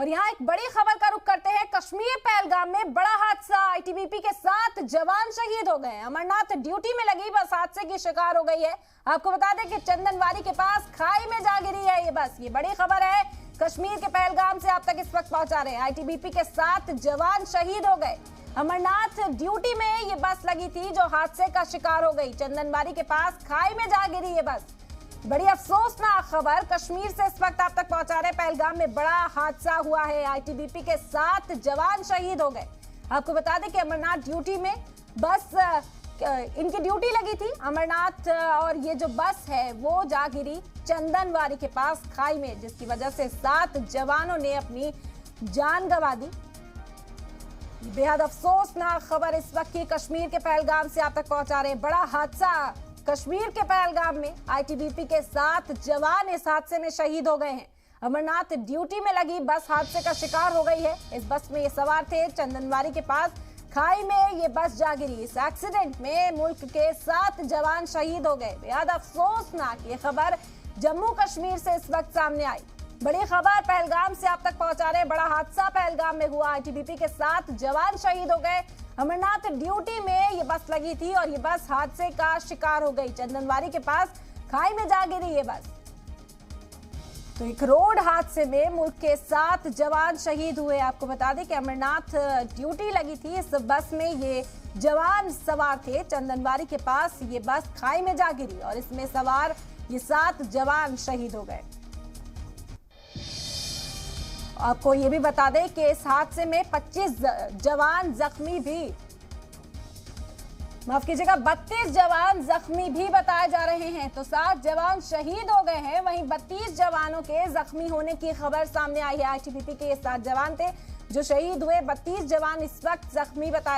और यहाँ एक बड़ी खबर का रुख करते हैं। कश्मीर पहलगाम में बड़ा हादसा, आईटीबीपी के 7 जवान शहीद हो गए। अमरनाथ ड्यूटी में लगी बस हादसे की शिकार हो गई है। आपको बता दें कि चंदनवारी के पास खाई में जा गिरी है ये बस। ये बड़ी खबर है, कश्मीर के पहलगाम से आप तक इस वक्त पहुंचा रहे हैं। आईटीबीपी के 7 जवान शहीद हो गए। अमरनाथ ड्यूटी में ये बस लगी थी जो हादसे का शिकार हो गई। चंदनवारी के पास खाई में जा गिरी ये बस। बड़ी अफसोसनाक खबर कश्मीर से इस वक्त आप तक पहुंचा रहे। पहलगाम में बड़ा हादसा हुआ है। आईटीबीपी के 7 जवान शहीद हो गए। आपको बता दें कि अमरनाथ ड्यूटी में बस इनकी ड्यूटी लगी थी अमरनाथ, और ये जो बस है वो जा गिरी चंदनवारी के पास खाई में, जिसकी वजह से 7 जवानों ने अपनी जान गंवा दी। बेहद अफसोसनाक खबर इस वक्त की कश्मीर के पहलगाम से आप तक पहुंचा रहे हैं। बड़ा हादसा कश्मीर के पहलगाम में, आईटीबीपी के 7 जवान इस हादसे में शहीद हो गए हैं। अमरनाथ ड्यूटी में लगी बस हादसे का शिकार हो गई है। इस बस में ये सवार थे, चंदनवारी के पास खाई में ये बस जा गिरी। इस एक्सीडेंट में मुल्क के 7 जवान शहीद हो गए। बेहद अफसोसनाक ये खबर जम्मू कश्मीर से इस वक्त सामने आई। बड़ी खबर पहलगाम से आप तक पहुंचा रहे। बड़ा हादसा पहलगाम में हुआ, आईटीबीपी के 7 जवान शहीद हो गए। अमरनाथ ड्यूटी में ये बस लगी थी और ये बस हादसे का शिकार हो गई। चंदनवारी के पास खाई में जा गिरी ये बस। तो एक रोड हादसे में मुल्क के 7 जवान शहीद हुए। आपको बता दें कि अमरनाथ ड्यूटी लगी थी, इस बस में ये जवान सवार थे। चंदनवारी के पास ये बस खाई में जा गिरी और इसमें सवार ये 7 जवान शहीद हो गए। आपको ये भी बता दें कि इस हादसे में 25 जवान जख्मी भी, माफ कीजिएगा 32 जवान जख्मी भी बताए जा रहे हैं। तो 7 जवान शहीद हो गए हैं, वहीं 32 जवानों के जख्मी होने की खबर सामने आई है। आईटीबीपी के ये 7 जवान थे जो शहीद हुए। 32 जवान इस वक्त जख्मी बताए